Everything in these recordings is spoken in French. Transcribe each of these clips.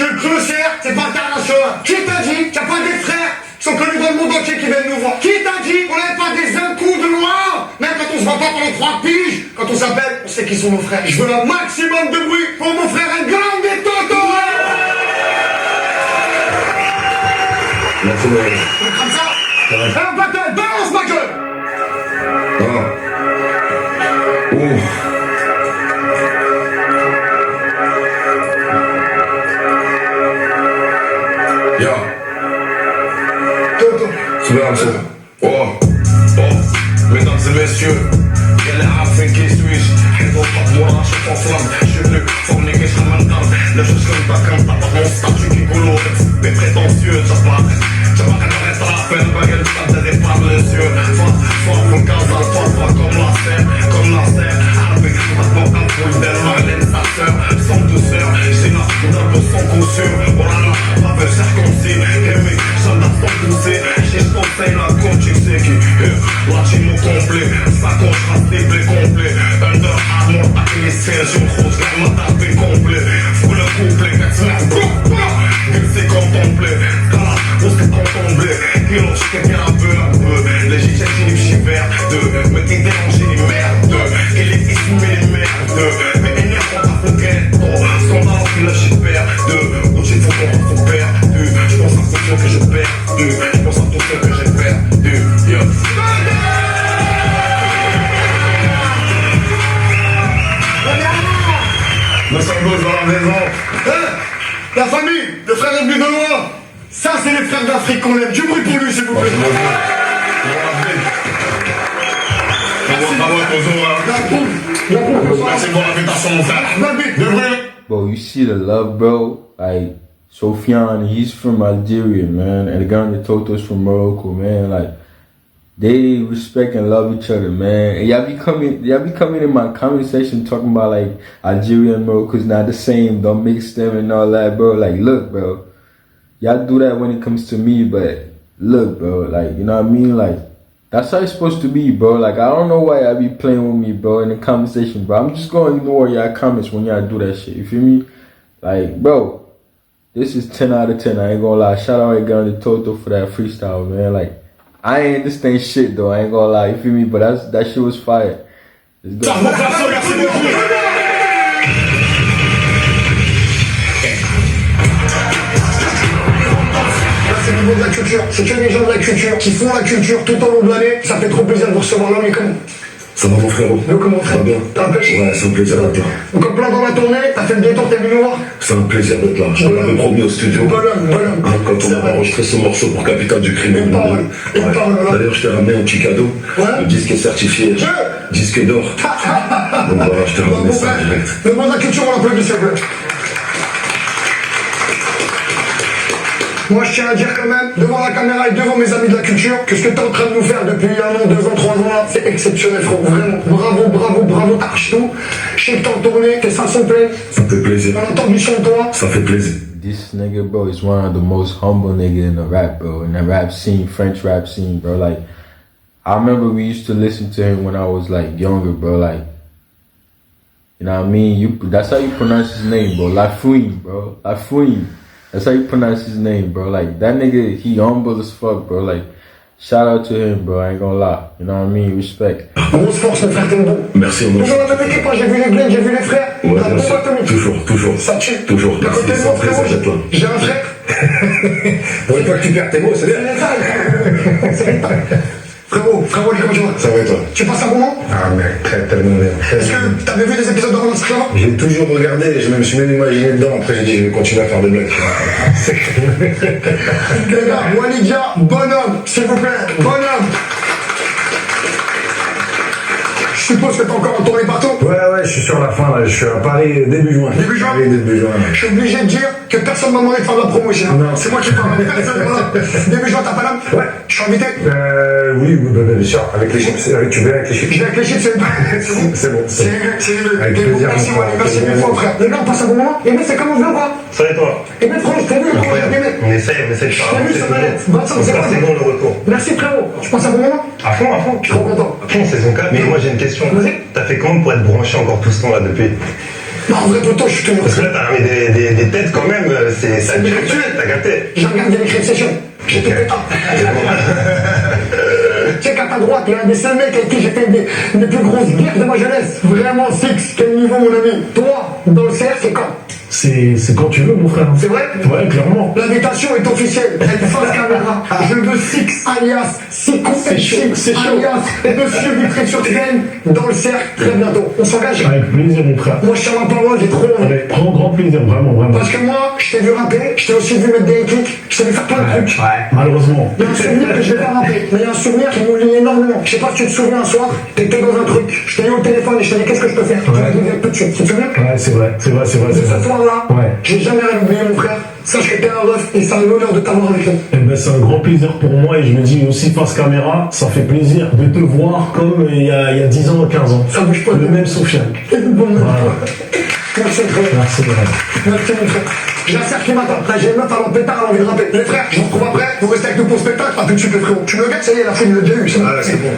que le clochard, c'est pas international. Qui t'a dit qu'il n'y a pas des frères qui sont connus dans le monde entier qui viennent nous voir? Qui t'a dit qu'on n'avait pas des coups de loin? Même quand on se voit pas pendant 3 piges, quand on s'appelle, on sait qui sont nos frères. Je veux un maximum de bruit pour mon frère un grand des Toto. Comme ça. Un battle, balance ma gueule. Mesdames et messieurs, quel est Afrique qui suis-je? Hello, pas moi, je suis en flamme. Je suis venu forniquer, je m'entame. Les choses comme ta cam, t'as pas mon statut qui coule, mais prétentieux, j'apparais. J'apparais dans les trappes, baguette, ça te départ les yeux. Fort, mon gaz à toi, comme la serre. Avec la porte en foule d'elle, Marlène, sa sœur. Sans douceur, j'ai la foudre un peu sans coup sûr. Oh là là, pas fait circoncis. Et mes soldats sont poussés. J'ai je conseille la compte, tu sais qui. La team au complet, sacoche, racible complet. Under Armour, ATC, j'ai une grosse gamme à taper complet. Fous le couplet, 4 semaines, c'est contemplé. Scala, on s'est contemplé. Kilo, j'étais bien un peu. Légitime, j'ai j'y vert. Mais t'es dérangé, les merdes. Et les fils, mais les merdes. Mais énerve, on t'a fait ghetto. Scandale, puis là, j'ai perdu. Où j'ai faut qu'on reste perdu. J'pense à tout ce que j'ai perdu. J'pense à tout ce que j'ai perdu. Le symbole dans la maison. La famille, le frère est venu de loin. Ça, c'est les frères d'Afrique qu'on aime. Du bruit pour lui, s'il vous plaît. Merci pour l'invitation, mon frère. Bro, you see the love, bro. Like, Sofiane, he's from Algeria, man. And the guy on the Toto's from Morocco, man. Like, they respect and love each other, man. And y'all be coming in my comment section talking about like Algeria and Morocco's not the same. Don't mix them and all that, bro. Like, look, bro. Y'all do that when it comes to me, but look, bro. Like, you know what I mean? Like, that's how it's supposed to be, bro. Like, I don't know why y'all be playing with me, bro, in the conversation, bro. I'm just gonna ignore y'all comments when y'all do that shit. You feel me? Like, bro, this is 10 out of 10. I ain't gonna lie. Shout out to Gun Toto for that freestyle, man. Like, I ain't understand shit though, I ain't gonna lie, you feel me? But that shit was fire. Let's go. C'est le niveau de la culture, c'est que les gens de la culture qui font la culture tout au long de l'année. Ça fait trop plaisir de vous recevoir là, mais comment? Ça va mon frérot? Nous comment frère? Ça va bien? Ouais, c'est un plaisir d'être là. Donc en plein dans la tournée, t'as fait le détour, t'es venu nous voir? C'est un plaisir d'être là. Je t'avais promis au studio. Bonhomme. Quand on a enregistré ce morceau pour Capitale du Crime. D'ailleurs, je t'ai ramené un petit cadeau. Le disque est certifié. Disque d'or. Donc voilà, je t'ai ramené ça direct. Le monde de la culture, on l'applaudit, s'il vous plaît. Moi, je tiens à dire quand même, devant la caméra et devant mes amis de la culture, que ce que t'es en train de nous faire depuis 1 an, 2 ans, 3 ans là, c'est exceptionnel, frérot. Vraiment, bravo, t'arches tout. Je sais que t'es en tournée, tes salles sont pleines. Ça me fait plaisir. On entend du son de toi. Ça fait plaisir. This nigga, bro, is one of the most humble nigga in the rap, bro. In the rap scene, French rap scene, bro. Like, I remember we used to listen to him when I was like younger, bro. Like, you know what I mean? That's how you pronounce his name, bro. Lafouine, bro. Lafouine. That's how you pronounce his name, bro. Like, that nigga, he humble as fuck, bro. Like, shout out to him, bro. I ain't gonna lie. You know what I mean? Respect. Grosse force, mon frère, t'es bon. Merci, mon Toujours la même équipe, j'ai vu les Glenn, j'ai vu les frères. Ouais, bien sûr. Toujours. Ça tue. Toujours. À côté de moi, frérot, j'ai un frère. Pour une fois que tu perds tes mots, c'est bien. C'est l'état. Frérot, comment tu vas? Ça va et toi? Tu passes un bon moment? Ah mec, tellement bien. Est-ce que t'avais vu des épisodes de Roland Sclava? J'ai toujours regardé et je me suis même imaginé dedans. Après j'ai dit je vais continuer à faire des blagues. Les gars, Walidia, bonhomme, s'il vous plaît, bonhomme. Je suppose que t'es encore en tournée partout? Ouais, je suis sur la fin là, je suis à Paris début juin. Début juin? Oui, début juin. Je suis obligé de dire que personne m'a demandé de faire de la promotion. Non. C'est moi qui parle, personne, voilà. Début juin, t'as pas l'âme? Ouais. Je suis invité? Oui, bien sûr, avec les chips, tu viens avec les chips. Je viens avec les chips, c'est bon. C'est bon. C'est mieux. Avec plaisir. Merci, Wally, merci mille fois, frère. Les gars, on passe un bon moment? Et mais c'est comme on veut ou pas? Ça et toi? Et bien, franchement, t'as vu, j'ai aimé. On essaye de faire T'as vu, ça va être 25 secondes. C'est bon le retour. Merci, frérot. Tu passes un bon moment? À fond. Je suis trop content. À fond, saison 4. Mais moi j'ai une question. Vas-y. T'as fait comment pour être branché encore tout ce temps là depuis? Non, en vrai, plutôt, je suis tenu. Parce que là t'as ramené des têtes quand même. c'est ça. T'as capté. J'ai regardé les session. J'ai tout fait. Tu sais qu'à ta droite, il y a un des seuls mecs avec qui j'ai fait une des plus grosses guerres de ma jeunesse. Vraiment, Six, quel niveau, mon ami. Toi, dans le cerf, c'est quand? C'est quand tu veux, mon frère. C'est vrai? Ouais, clairement. L'invitation est officielle. Elle est face caméra. Je veux Six, alias Sikou C'est chaud. alias Monsieur Vitré-sur-Seine, dans le cercle, très bientôt. On s'engage? Avec plaisir, mon frère. Moi, je tiens ma parole, j'ai trop envie. Avec grand plaisir, vraiment. Parce que moi, je t'ai vu rapper, je t'ai aussi vu mettre des kicks, je t'ai vu faire plein de trucs. Malheureusement. Il y a un souvenir que je vais pas rapper, mais il y a un souvenir qui nous lie énormément. Je sais pas si tu te souviens un soir, t'étais dans un truc, je t'ai eu au téléphone et je t'ai dit qu'est-ce que je peux faire. Tu m'as dit tout de suite, tu te souviens? Ouais, c'est vrai. De ce soir-là, Ouais. j'ai jamais rien oublié, mon frère. Sache que t'es un ref et c'est un honneur de t'avoir avec nous. Eh ben, c'est un grand plaisir pour moi et je me dis aussi face caméra, ça fait plaisir de te voir comme il y a 10 ans, 15 ans. Ça bouge pas. Le même Soufiane. Bon, Voilà. merci, frère. Merci, frère. Merci, mon frère. J'ai un cercle qui m'attend. Là, j'ai une meuf à l'empêtard, elle a envie de rapper. Les frères, je vous retrouve après. Vous restez avec nous pour le spectacle. Pas tout de suite, les frérots. Tu me gâtes, ça y est, la fille, il l'a déjà eu. Ça. Ah, c'est bon.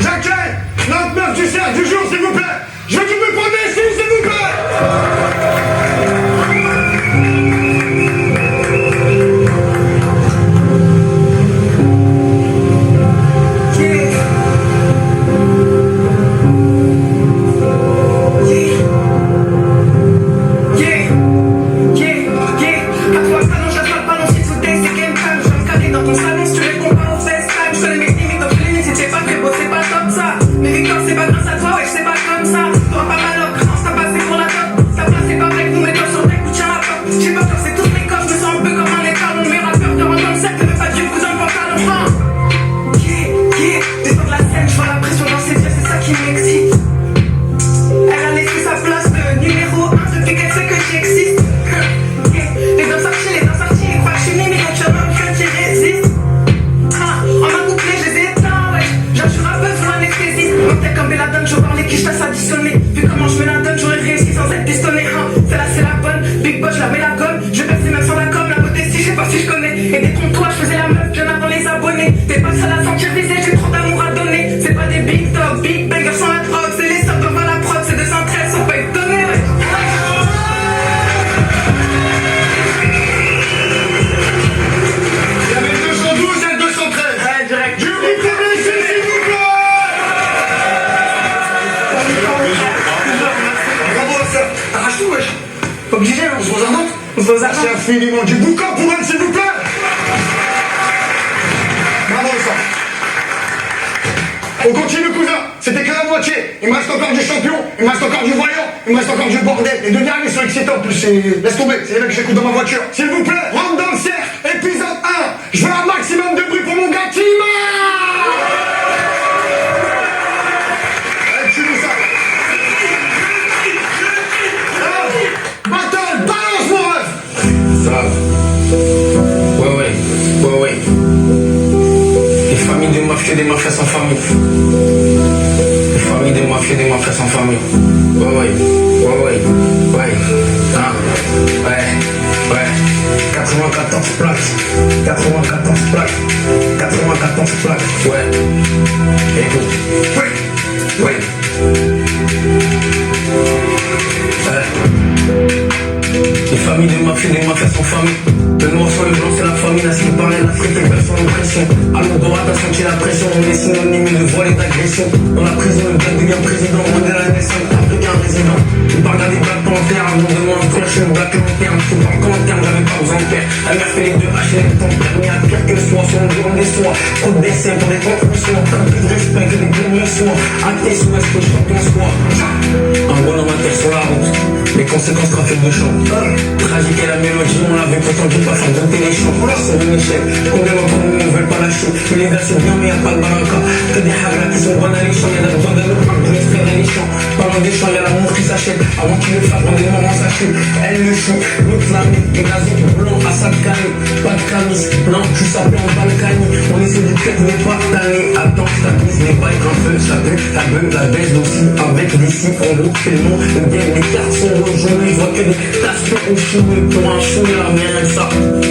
J'accueille notre meuf du cercle du jour, s'il vous plaît. Je veux que vous me preniez ici, s'il vous plaît. C'est infiniment du boucan pour elle, s'il vous plaît. Bravo, ça. On continue, cousin. C'était que la moitié. Il me reste encore du champion, il me reste encore du voyant, il me reste encore du bordel. Les deux derniers sont excitants, en plus. Laisse tomber, c'est les mecs que j'écoute dans ma voiture. S'il vous plaît, rentre dans le cercle, épisode 1. Je veux un maximum de bruit pour mon gars Kima. Tu dis ça. Battle, balance mon ref. Ouais. Les familles de mafieux, des mafias sans famille. Les familles de mafieux, des mafias sans famille. Ouais. 94 plaques. 94 plaques. Ouais. Écoute. Ouais. Les familles de mafieux, des mafias sans famille. Le noir sur le blanc, c'est la famille, là, ce qui paraît, l'Afrique est personne en pression. À l'odorat, t'as senti la pression, on est synonyme de voile et d'agression. Dans la prison, le black devient président, on est la naissance, africain résident. Il parle à des black panthères, on demande un cloche, une black lanterne. Je parle qu'en terme, j'avais pas besoin de père. La mère fait les deux H, elle est ton permis à pire que le soir, sur le jour des soirs. Trop de décès pour des confusions, tant que de respect que des premiers soins. À tes souhaits, que je champion soir. Un bon homme à terre sur la route, les conséquences trafic de champ. Tragique est la mélodie, on l'a vu pourtant du passant de téléchamp. C'est un échec, combien d'entre nous ne veulent pas lâcher. L'univers c'est bien mais y'a pas de baraka. Que des hagras qui sont bonnes à l'échange, y'a besoin d'un autre pour extraire les champs. Parlant des champs, y'a l'amour qui s'achète. Avant qu'il le fasse, dans des moments sachés. Elle le chie, l'autre flamme, et gazote blanc à sa canne. Pas de camis, non, je suis sapé en Balkany. On essaie du cœur, n'est pas tanné. Attends, je t'abuse, n'est pas avec un feu, ça pue. La beuh, la baisse aussi, avec des si, on roule, fait le nom. Le game, les cartes sont rouges, je vois que des tasses. ou choué pour un chouillard, mais rien que ça.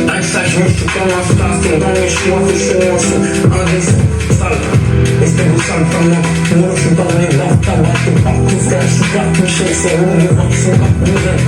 Avec ça, je me suis comme un star, c'est dans mes choix, que je suis indécent, sale. Et c'était beau sale comme moi. Moi, je suis pas venu voir tabac, t'es partout, frère, je suis cartouché, c'est où les gens qui sont cartouchés.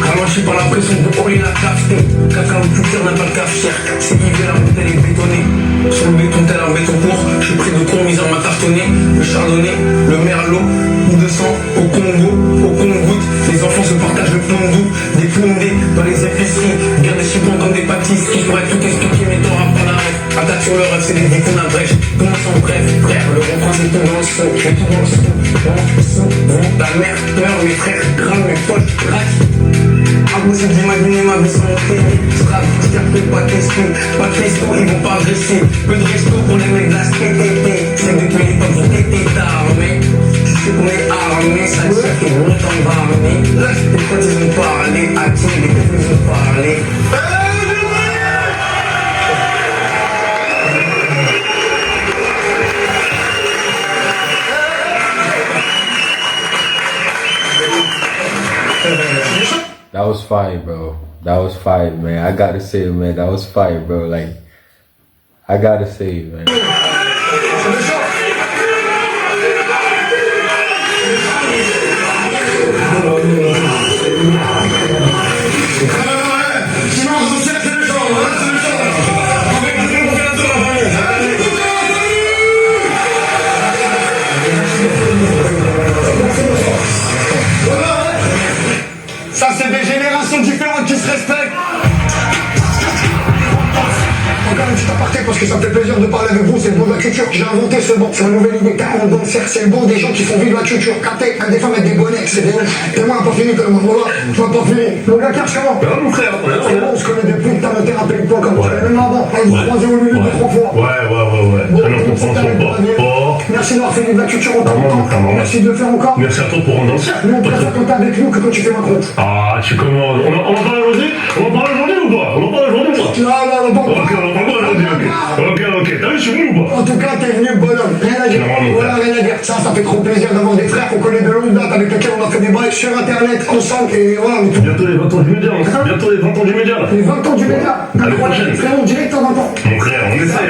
Ralentis par la pression de haut et la classe. Caca ou plus n'a pas le cafetière. C'est Yves la bouteille est bétonnée. Sur le béton tel un béton court. Je suis pris de con, misère m'a cartonné. Le chardonnay, le merlot, ou de sang au Congo, au compte-goutte. Les enfants se partagent le plomb doux. Des plombés dans les épiceries. Garde des chiffons comme des pâtisseries. Je pourrais tout expliquer, mais t'auras pas la rêve. Attaque sur le rêve, c'est des vies qu'on abrège. Commence en bref, frère. Le refrain c'est tout dans le son. Je tout dans le son. Dans le son. Ta mère pleure, mes frères grave, mes poches craquent. Impossible d'imaginer ma vie sans mon télé. Strap, j'espère pas de testo, ils vont pas agresser. Peu de resto pour les mecs de la street. C'est depuis l'époque où t'étais armé. Tu sais qu'on est armé, ça te fait longtemps barmé. Les potes ils ont parlé, à qui les potes ils ont parlé. That was fire, bro. That was fire, man. I gotta say it, man. That was fire, bro. Like, I gotta say it, man. Ça, c'est des générations différentes qui se respectent. Encore un petit aparté parce que ça me fait plaisir de parler avec vous, c'est le bon de la culture. J'ai inventé ce bon, c'est ma nouvelle idée. Car dans le cercle, c'est le bon des gens qui font vivre la culture. Capté, des femmes avec des bonnets, c'est des ouf. Et moi, pas fini, tellement voilà, tu m'as pas fini. Mon gars, Kersh, comment? Mon frère, C'est bon, on se connaît depuis que t'as monté rappelé toi comme tu l'avais même avant. On vous croisez au milieu de 3 fois. Ouais. Alors, compréhension pas. Merci d'avoir fait vivre la culture autant de temps. Merci de le faire encore. Merci à toi pour rendre dans le cercle. Nous, on préfère quand t'es avec nous que quand tu fais Macron. Ah, tu commandes. On en parle aujourd'hui? On en parle aujourd'hui ou pas? On en parle aujourd'hui ou pas? Non, bon. Ok, on en parle aujourd'hui, ok. T'as vu, je suis venu ou pas? En tout cas, t'es venu, bonhomme. Rien à dire. Voilà, rien à dire. Ça fait trop plaisir d'avoir des frères qu'on connaît de longue date avec lesquels on a fait des bails sur internet ensemble et voilà. Bientôt les 20 ans du média, mon frère. Bientôt les 20 ans du média, là. Les 20 ans du média. L'année prochaine. Frère, on dirait que t'en 20 ans. Mon frère, on essaye.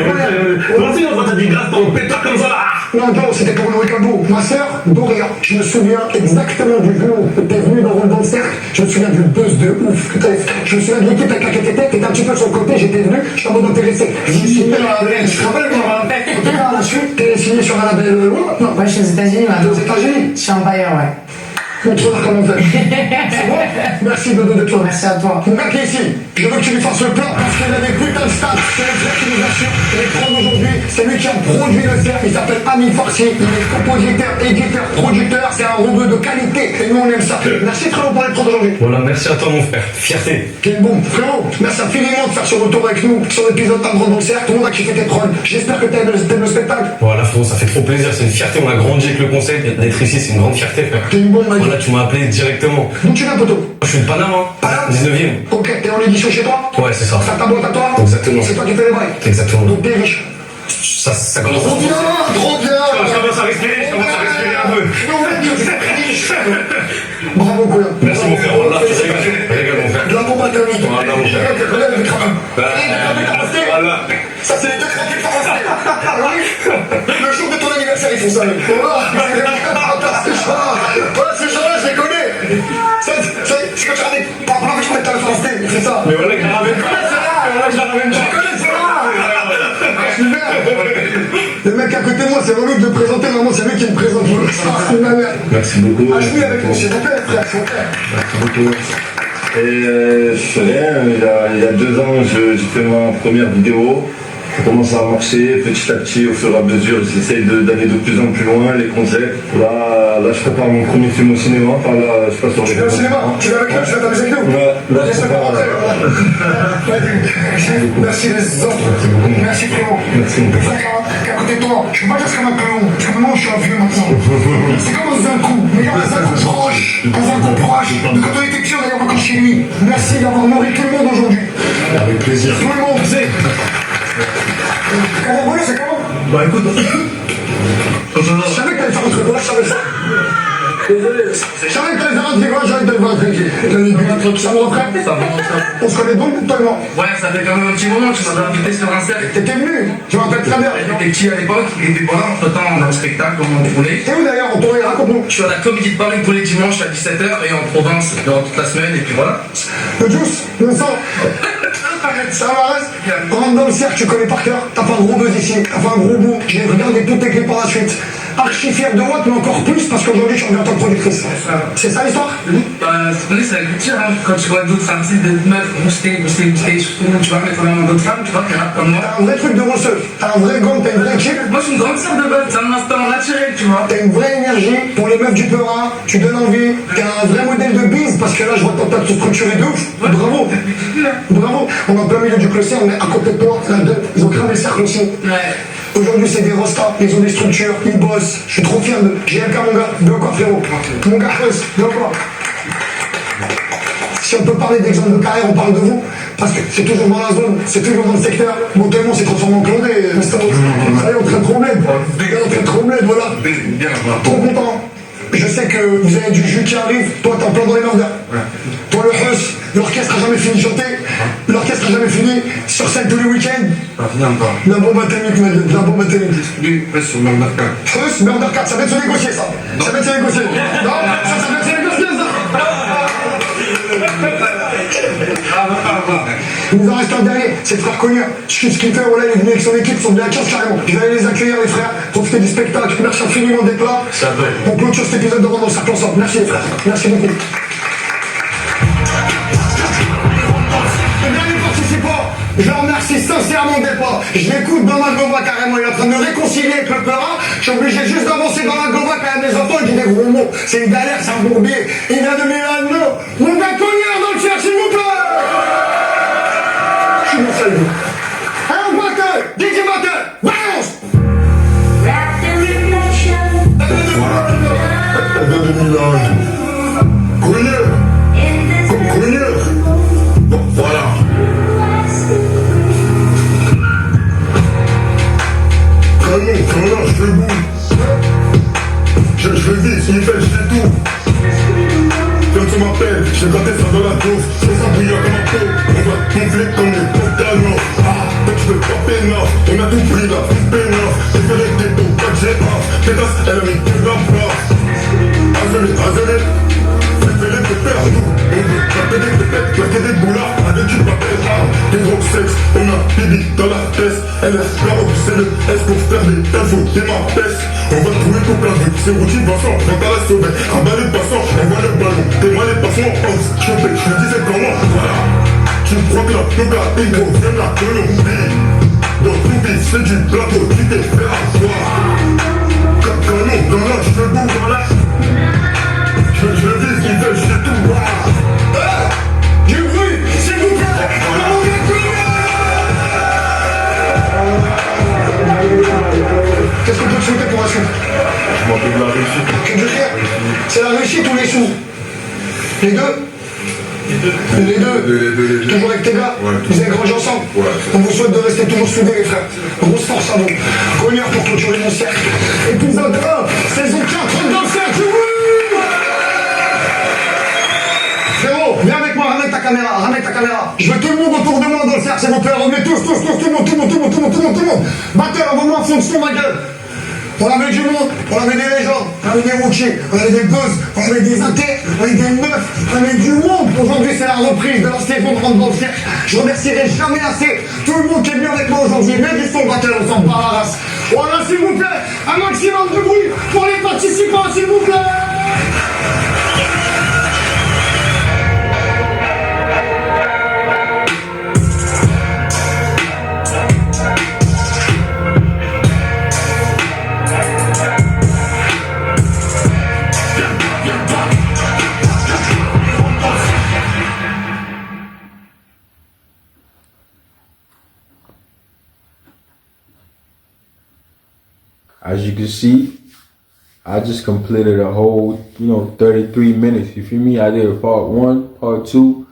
Toi aussi, on va te dire grâce ton pétard comme ça, là. Non, c'était pour Noé Calbo. Ma sœur, Doria, je me souviens exactement du jour où t'es venu dans le cercle. Je me souviens du buzz de ouf que t'avais fait. Je me souviens de l'équipe avec laquelle t'étais un petit peu sur le côté, j'étais venu, je suis en mode intéressé. Je me suis dit, je te rappelle, moi, en tout cas, à la suite, t'es signé sur un label loin maintenant. Ouais, je suis aux États-Unis maintenant. Aux États-Unis. Je suis en Bayern, ouais. Montre-leur comment faire. C'est bon? Merci Dodo de toi. Merci à toi. Mon mec est ici. Je veux que tu lui fasses le plan parce qu'il a des putains de stats. C'est le frère qui nous assure les prendre aujourd'hui. C'est lui qui a produit le cercle. Il s'appelle Ami Farsi. Il est compositeur, éditeur, producteur. C'est un rebeu de qualité. Et nous on aime ça. Merci frérot pour les prendre aujourd'hui. Voilà, merci à toi mon frère. Fierté. Quel bon. Frérot, merci infiniment de faire ce retour avec nous sur l'épisode Apprendre dans le cercle. Tout le monde a kiffé tes trolls. J'espère que t'aimes le spectacle. Voilà frérot, ça fait trop plaisir, c'est une fierté, on a grandi avec le concept, d'être ici c'est une grande fierté frère. T'es une bonne magie. Voilà, tu m'as appelé directement. D'où tu viens, poteau? Je suis de Paname, hein. Paname 19ème. Ok, t'es en édition chez toi? Ouais, c'est ça. Ça ta boîte à toi? Exactement. C'est toi qui fais les bails? Exactement. Donc t'es riche. Ça commence Trop bien, trop bien. Je commence à respirer un peu. Non, mec, tu sais, riche. Bravo, couillon. Merci mon frère, voilà, tu régales mon frère. De la bombe atomique. Voilà, mon frère. Voilà. Ça, c'est les deux crêpes qui font le jour de ton anniversaire, ils font ça. C'est ça, je les connais. C'est que tu ramènes. Par rapport à ce que tu mets ta France, c'est ça. Mais voilà, je la ramène pas. Je connais, c'est le mec à côté de moi, c'est relou de le présenter, vraiment, c'est lui qui me présente. C'est ma mère. Merci beaucoup. H.M. avec nous, s'il vous plaît, frère, s'il vous plaît. Merci beaucoup. Et je fais rien, il y a 2 ans, j'ai fait ma première vidéo. Ça commence à marcher petit à petit, au fur et à mesure, j'essaye d'aller de plus en plus loin, les concepts. Là, je prépare mon premier film au cinéma, enfin là, je passe sur les... Tu vas au cinéma? Tu vas avec nous? Tu vas t'amuser avec nous? Ouais, là, je Laisse-le prépare... pas rentrer. Merci les hommes. Merci frérot. Merci. Qu'à côté de toi, je peux pas dire comme un clone, parce que maintenant je suis un vieux maintenant. C'est comme un Zinkou, mais il y a un Zinkou proche, un Zinkou proche. De quand on était petit, on allait encore chez lui. Merci d'avoir nourri tout le monde aujourd'hui. Avec plaisir. Tout le monde, c'est. Comment vous c'est comment? Bah écoute, Je savais que t'allais faire un truc, je savais ça. Désolé. Je savais que t'allais faire un truc, j'allais te le voir, tranquille. Ça me reprend. On se connaît donc, toi et moi. Ouais, ça fait quand même un petit moment, tu m'avais invité sur un cercle. T'étais venu, je me rappelle très bien. J'étais petit à l'époque, il était pas là, entre temps on a un spectacle, comme on voulait. T'es où d'ailleurs, on tournait, raconte-nous. Je suis à la Comédie de Paris tous les dimanches à 17h et en province durant toute la semaine, et puis voilà. Le juice, le sang. Ça va, reste. On rentre dans le cercle, tu connais par cœur. T'as pas un gros buzz ici, t'as pas un gros bout. J'ai regardé toutes tes clés par la suite. Archi fier de Watt, mais encore plus parce qu'aujourd'hui je suis en tant que productrice. C'est ça l'histoire? C'est la culture, hein. Quand tu vois d'autres artistes, des meufs, booster, tu vas mettre en avant d'autres femmes, tu vois, qui rappent comme moi. T'as un vrai truc de rosseuse, t'as un vrai gang, t'as une vraie chick. Moi je suis une grande sœur de bœuf, c'est un instant naturel, tu vois. T'as une vraie énergie pour les meufs du Peura, tu donnes envie, t'es un vrai modèle de bise parce que là je vois ton tas de se structurer de ouf. Bravo, bravo. On est en plein milieu du cluster, on est à côté de toi, là, ils ont cramé le cercle aussi. Ouais. Aujourd'hui c'est des rostas, ils ont des structures, ils bossent, je suis trop fier de GLK mon gars, de quoi frérot? Mon gars Chris, de quoi? Si on peut parler d'exemple de carrière, on parle de vous, parce que c'est toujours dans la zone, c'est toujours dans le secteur. Mon témoin s'est transformé en clodé, ça y est, on traite trop bled, on traite trop bled, voilà. Trop content. Je sais que vous avez du jus qui arrive, toi t'es en plein dans les merdeurs. Toi le Huss, l'orchestre a jamais fini de chanter, l'orchestre a jamais fini, sur scène tous les week-ends. La bombe atomique, la bombe atomique. Huss, Murdercat, ça va être se négocier ça. Ça va être se négocier. Non, ça va être se négocier ça. Il nous en reste un dernier, c'est le frère Cognac. Je suis skipper, voilà, il est venu avec son équipe, ils sont venus à 15 carrément. Je vais aller les accueillir les frères, profiter du spectacle, merci infiniment d'être là. On clôture cet épisode de Rendre dans le cercle ensemble. Merci les frères, merci beaucoup. Le dernier participant, je le remercie sincèrement d'être là. Je l'écoute dans ma gova carrément, il est en train de me réconcilier avec le Peura. Je suis obligé juste d'avancer dans la gova quand même, les enfants, il dit des gros mots. C'est une galère, c'est un bourbier. Il vient de Milano. Mon gars Cognac dans le cercle, s'il vous plaît. Je suis mon seul vous. Un batteur, DJ batteur, balance. Elle vient de Milan. Cognac. Bon, voilà. Comment je fais bout. Je le dis, s'il fait, je fais tout. Quand tu m'appelles, j'ai gratté ça dans la douce. C'est ça bouillant comme un pot. On va gonfler comme les pantalons. Ah, toi tu peux pas pénal. On a tout pris là, pénal. J'ai fait les détos, pas que j'ai pas. Pétasse, elle a mis que la place. Azélé. Fais les pépères, nous. On veut claquer des pépettes, claquer des boulards. Avec du papier rare, des gros sexe. On a Bibi dans la tête. Elle est là, c'est le S pour faire des infos, des marpes. On va trouver tout plein de trucs. C'est routine, Vincent, quand t'as la sauver. Rabat les passants, on voit le ballon. T'es mal les passants, on se choper. Je te disais comment, voilà. Tu crois que la yoga, Ingo, vient de la Colombie. Dans tout vif, c'est du plateau, tu t'es fait avoir. Canon, dans la cheveux, voilà. Je le dis, il fait, je sais tout, voilà. Du bruit, s'il vous plaît. Qu'est-ce qu'on peut te souhaiter pour la suite? Je m'en fais de la réussite. Que du rire. C'est la réussite ou les sous? Les deux? Les deux. Toujours avec tes gars? Ouais, vous avez grandi ensemble? Ouais. On vous souhaite de rester toujours soudés les frères. Grosse force à vous. Cognac pour clôturer mon cercle. Épisode 1, saison 4, dans le cercle. Frérot, viens avec moi, ramène ta caméra. Je veux tout le monde autour de moi dans le cercle, s'il vous plaît. Revenez tous, tout le monde. Batteur, envoie-moi un fond de son, ma gueule. On avait du monde, on avait des légendes, on avait des rookies, on avait des buzz, on avait des intés, on avait des meufs, on avait du monde. Aujourd'hui, c'est la reprise de la saison de Rentre dans le cercle. Je remercierai jamais assez tout le monde qui est venu avec moi aujourd'hui. Mets du son, batteur, on s'en bat la race. Voilà, s'il vous plaît, un maximum de bruit pour les participants, s'il vous plaît. As you can see, I just completed a whole, 33 minutes. You feel me? I did part 1, part 2.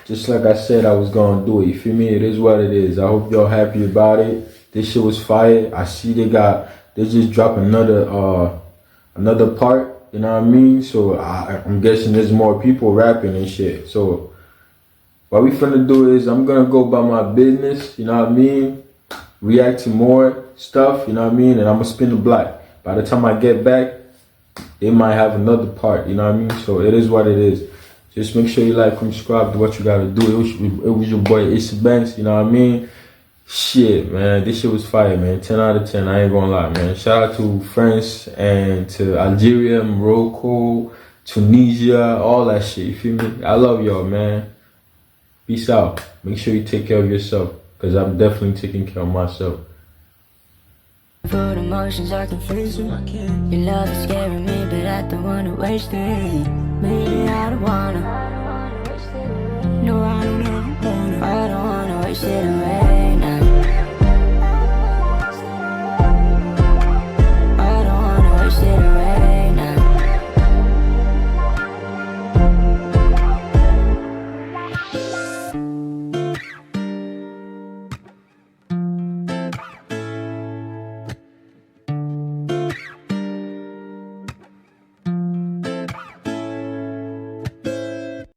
Just like I said I was gonna do it. You feel me? It is what it is. I hope y'all happy about it. This shit was fire. I see they just dropped another part. you know what I mean? So I'm guessing there's more people rapping and shit. So what we finna do is I'm gonna go about my business, you know what I mean? React to more stuff, you know what I mean? And I'm gonna spin the block. By the time I get back, they might have another part, you know what I mean? So it is what it is. Just make sure you like, subscribe to what you gotta do. It was your boy Issa Banks, you know what I mean? Shit, man, this shit was fire, man. 10 out of 10, I ain't gonna lie, man. Shout out to France and to Algeria, Morocco, Tunisia, all that shit, you feel me? I love y'all, man. Peace out. Make sure you take care of yourself, because I'm definitely taking care of myself. For the emotions I can face it. Your love is scaring me, but I don't wanna waste it. Maybe I don't wanna. No, I don't wanna. I don't wanna waste it.